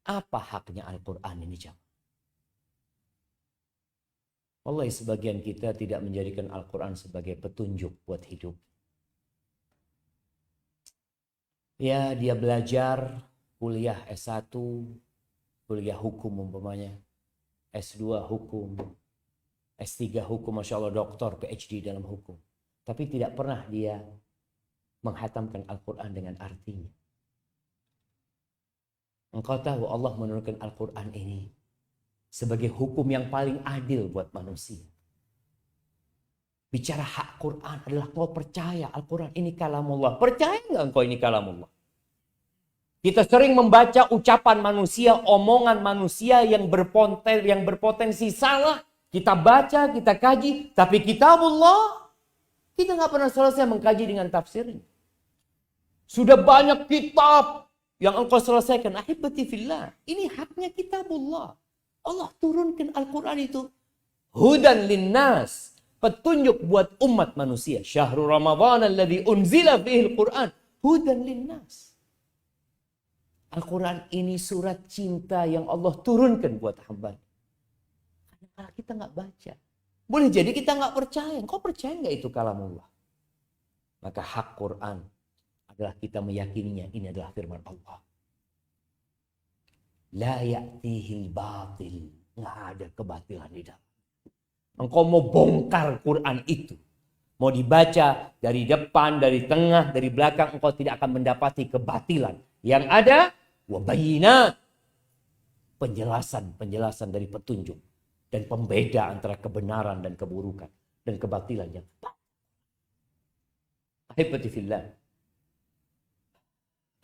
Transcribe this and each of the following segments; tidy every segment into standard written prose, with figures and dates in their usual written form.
Apa haknya Al-Quran ini, jamaah? Wallahi sebagian kita tidak menjadikan Al-Quran sebagai petunjuk buat hidup. Ya, dia belajar kuliah S1, kuliah hukum umpamanya, S2 hukum, S3 hukum, Masya Allah doktor, PhD dalam hukum. Tapi tidak pernah dia menghatamkan Al-Quran dengan artinya. Engkau tahu Allah menurunkan Al-Quran ini sebagai hukum yang paling adil buat manusia. Bicara hak Quran adalah kau percaya Al-Quran ini kalamullah. Percaya nggak engkau ini kalamullah? Kita sering membaca ucapan manusia, omongan manusia yang berpotensi salah. Kita baca, kita kaji. Tapi kitabullah, kita nggak pernah selesai mengkaji dengan tafsirnya. Sudah banyak kitab yang engkau selesaikan. Ahibati fillah. Ini haknya kitabullah. Allah turunkan Al-Quran itu. Hudan linnas. Petunjuk buat umat manusia. Syahrul Ramadhan alladhi unzila fihi Al-Quran. Hudan linnas. Al-Quran ini surat cinta yang Allah turunkan buat hamba. Karena kita nggak baca. Boleh jadi kita nggak percaya. Kau percaya nggak itu kalamullah? Maka hak Quran adalah kita meyakininya. Ini adalah firman Allah. La ya'tihil batil. Nggak ada kebatilan di dalam. Engkau mau bongkar Quran itu. Mau dibaca dari depan, dari tengah, dari belakang. Engkau tidak akan mendapati kebatilan. Yang ada, wabayinat. Penjelasan dari petunjuk. Dan pembeda antara kebenaran dan keburukan. Dan kebatilan yang ahibati fillah.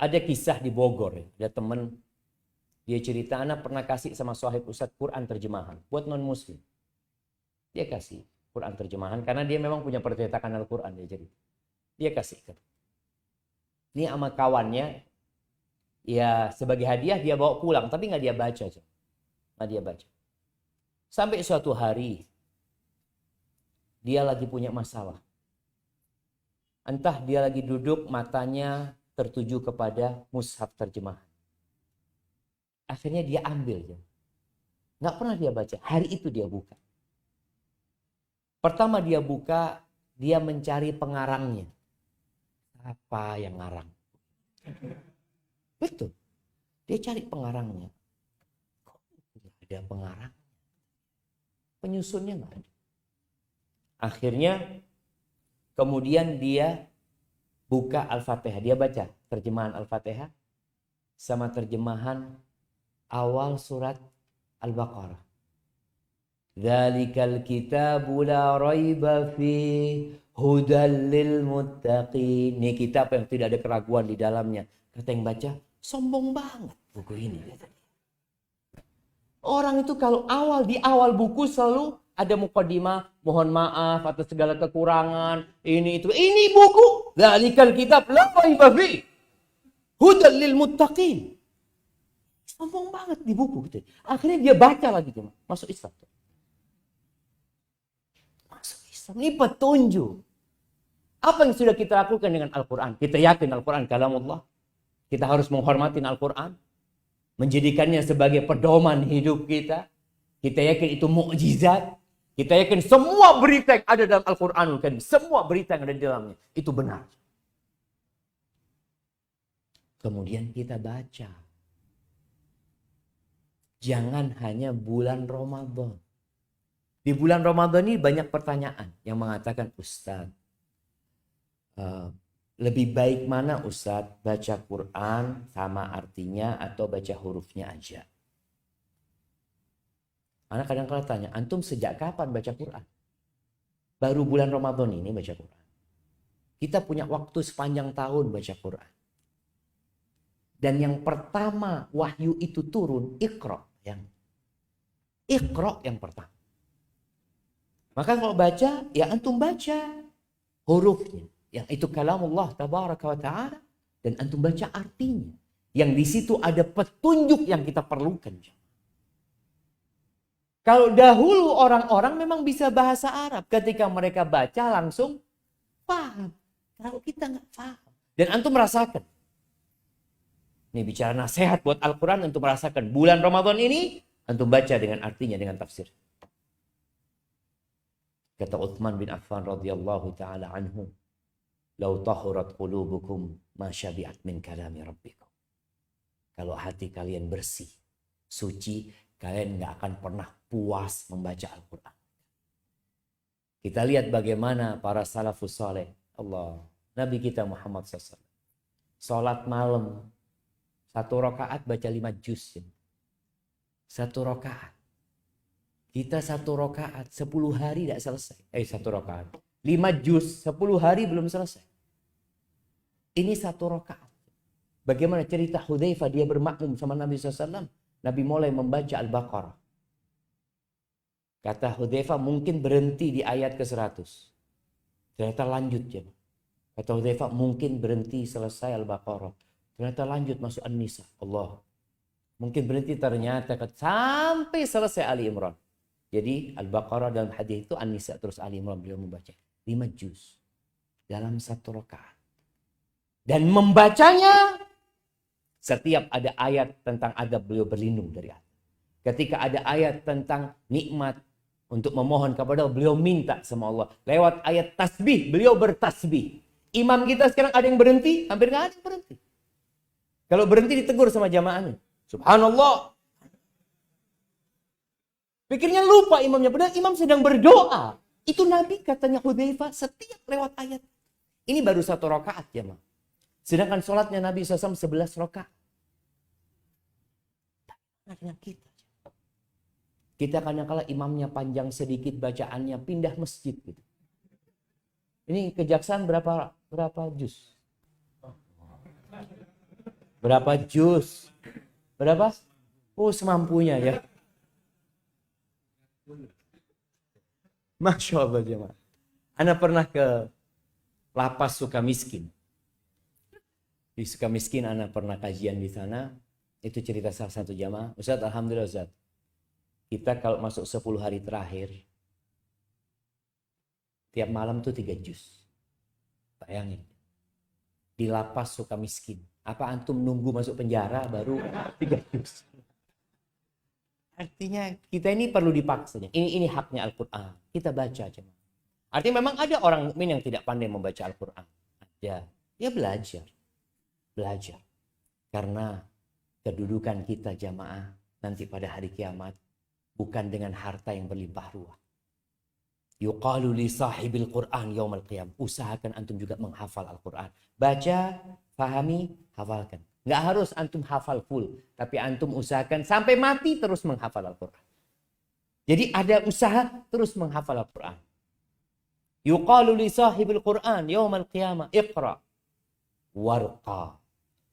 Ada kisah di Bogor. Ada teman. Dia cerita, anak pernah kasih sama Sohib Ustadz Quran terjemahan. Buat non-muslim. Dia kasih Quran terjemahan. Karena dia memang punya percetakan Al-Quran. Dia kasihkan. Ini sama kawannya. Ya sebagai hadiah dia bawa pulang. Tapi nggak dia baca. Nggak dia baca. Sampai suatu hari. Dia lagi punya masalah. Entah dia lagi duduk matanya tertuju kepada mushaf terjemahan. Akhirnya dia ambil. Nggak pernah dia baca. Hari itu dia buka. Pertama dia buka, dia mencari pengarangnya. Apa yang ngarang? Betul. Dia cari pengarangnya. Kok tidak ada pengarang? Penyusunnya nggak ada. Akhirnya kemudian dia buka Al-Fatihah. Dia baca terjemahan Al-Fatihah sama terjemahan awal surat Al-Baqarah. Dzalikal kitabu la raiba fi hudal lil muttaqin. Ini kitab yang tidak ada keraguan di dalamnya. Kata yang baca, sombong banget buku ini. Orang itu kalau di awal buku selalu ada muqaddimah, mohon maaf atas segala kekurangan, ini itu. Ini buku, dzalikal kitab la raiba fi hudal lil muttaqin. Sombong banget di buku gitu. Akhirnya dia baca lagi tuh, masuk Islam. Masuk Islam. Ini petunjuk. Apa yang sudah kita lakukan dengan Al-Quran? Kita yakin Al-Quran kalamullah. Kita harus menghormati Al-Quran. Menjadikannya sebagai pedoman hidup kita. Kita yakin itu mukjizat. Kita yakin semua berita yang ada dalam Al-Quranul Karim, semua berita yang ada di dalamnya, itu benar. Kemudian kita baca. Jangan hanya bulan Ramadan. Di bulan Ramadan ini banyak pertanyaan yang mengatakan, Ustadz, lebih baik mana Ustadz baca Quran sama artinya atau baca hurufnya aja? Anak kadang-kadang tanya, antum sejak kapan baca Quran? Baru bulan Ramadan ini baca Quran. Kita punya waktu sepanjang tahun baca Quran. Dan yang pertama wahyu itu turun, Iqra. Iqra yang pertama. Maka kalau baca, ya antum baca hurufnya. Yang itu kalamullah tabaraka wa ta'ala. Dan antum baca artinya. Yang di situ ada petunjuk yang kita perlukan. Kalau dahulu orang-orang memang bisa bahasa Arab. Ketika mereka baca langsung paham. Kalau kita nggak paham. Dan antum merasakan. Ini bicara nasihat buat Al-Quran untuk merasakan bulan Ramadan ini, antum baca dengan artinya, dengan tafsir. Kata Uthman bin Affan radhiyallahu taala anhu, "Lau tahurat qulubukum ma syabi'at min kalami rabbikum." Kalau hati kalian bersih, suci, kalian nggak akan pernah puas membaca Al-Quran. Kita lihat bagaimana para salafus saleh, Allah, Nabi kita Muhammad SAW, sholat malam, 1 rakaat baca 5 juz. 1 rakaat. Kita 1 rakaat 10 hari tidak selesai. 1 rakaat. 5 juz 10 hari belum selesai. Ini 1 rakaat. Bagaimana cerita Hudzaifah, dia bermakmum sama Nabi SAW. Nabi mulai membaca Al-Baqarah. Kata Hudzaifah mungkin berhenti di ayat ke-100. Ternyata lanjut ya. Kata Hudzaifah mungkin berhenti selesai Al-Baqarah. Ternyata lanjut masuk An-Nisa. Allah. Mungkin berhenti ternyata sampai selesai Ali Imran. Jadi Al-Baqarah dalam hadis itu An-Nisa terus Ali Imran beliau membaca 5 juz dalam 1 rakaat. Dan membacanya setiap ada ayat tentang adab beliau berlindung dari adab. Ketika ada ayat tentang nikmat untuk memohon kepada Allah, beliau minta sama Allah. Lewat ayat tasbih, beliau bertasbih. Imam kita sekarang ada yang berhenti, hampir nggak ada yang berhenti. Kalau berhenti ditegur sama jamaahnya. Subhanallah. Pikirnya lupa imamnya, padahal imam sedang berdoa. Itu Nabi katanya Hudzaifah setiap lewat ayat. Ini baru 1 rakaat ya, Ma. Sedangkan sholatnya Nabi SAW 11 rakaat. Dengan kita. Kita kadang-kala imamnya panjang sedikit bacaannya, pindah masjid gitu. Ini kejaksaan berapa juz? Berapa juz? Berapa? Oh, semampunya ya. Masya Allah jemaah. Anda pernah ke Lapas Sukamiskin. Di Sukamiskin Anda pernah kajian di sana. Itu cerita salah satu jamaah. Ustaz, alhamdulillah Ustaz. Kita kalau masuk 10 hari terakhir, tiap malam tuh 3 juz. Bayangin. Di Lapas Sukamiskin. Apa antum nunggu masuk penjara baru 3 juz? Artinya kita ini perlu dipaksanya. Ini haknya Al-Quran. Kita baca aja. Artinya memang ada orang mukmin yang tidak pandai membaca Al-Quran. Ada. Ya belajar. Belajar. Karena kedudukan kita jamaah nanti pada hari kiamat bukan dengan harta yang berlimpah ruah. Yuqalu li sahibil Qur'an yaumal qiyam. Usahakan antum juga menghafal Al-Quran. Baca, fahami, hafalkan. Nggak harus antum hafal full. Tapi antum usahakan sampai mati terus menghafal Al-Quran. Jadi ada usaha terus menghafal Al-Quran. Yuqalu li sahibil Qur'an yaumal qiyamah. Iqra. Warqa.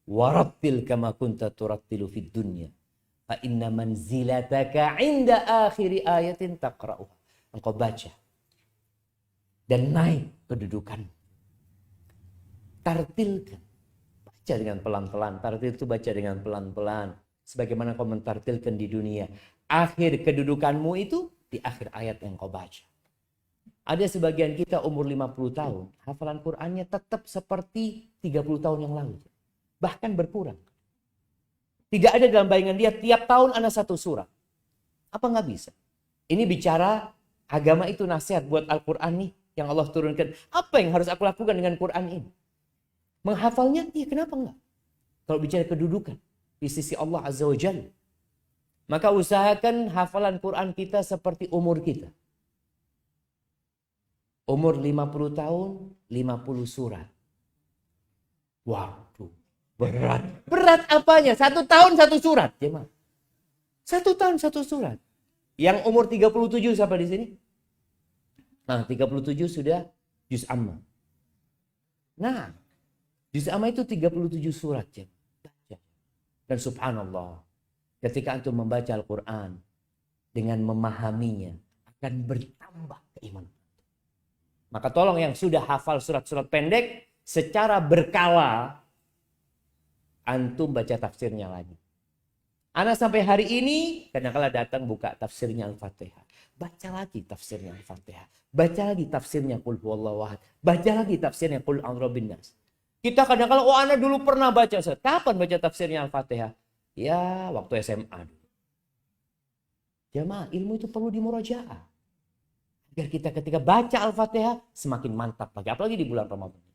Warattil kama kunta turattilu fid dunya. Fa inna manzilataka inda akhiri ayatin taqra'uha. Engkau baca. Dan naik kedudukan. Tartilkan. Baca dengan pelan-pelan. Tartil itu baca dengan pelan-pelan. Sebagaimana kau mentartilkan di dunia. Akhir kedudukanmu itu di akhir ayat yang kau baca. Ada sebagian kita umur 50 tahun. Hafalan Qur'annya tetap seperti 30 tahun yang lalu. Bahkan berkurang. Tidak ada dalam bayangan dia tiap tahun ada 1 surat. Apa nggak bisa? Ini bicara agama itu nasihat buat Al-Quran nih yang Allah turunkan. Apa yang harus aku lakukan dengan Quran ini? Menghafalnya? Iya, kenapa enggak? Kalau bicara kedudukan di sisi Allah Azza wa Jalla. Maka usahakan hafalan Quran kita seperti umur kita. Umur 50 tahun, 50 surat. Waduh. Berat. Berat apanya? 1 tahun 1 surat. Jemaah. 1 tahun 1 surat. Yang umur 37 siapa di sini? Nah, 37 sudah juz amma. Nah, juz amma itu 37 surat. Jemaah. Dan subhanallah. Ketika antum membaca Al-Quran. Dengan memahaminya. Akan bertambah keimanan. Maka tolong yang sudah hafal surat-surat pendek. Secara berkala. Antum baca tafsirnya lagi. Ana sampai hari ini kadang-kala datang buka tafsirnya Al-Fatihah. Baca lagi tafsirnya Al-Fatihah. Baca lagi tafsirnya Qul huwallahu ahad. Baca lagi tafsirnya Qul a'udzu birabbin nas. Kita kadang-kadang, oh Anda dulu pernah baca. Kapan baca tafsirnya Al-Fatihah? Ya, waktu SMA. Jamaah, ilmu itu perlu dimurojaah. Biar kita ketika baca Al-Fatihah semakin mantap lagi. Apalagi di bulan Ramadan.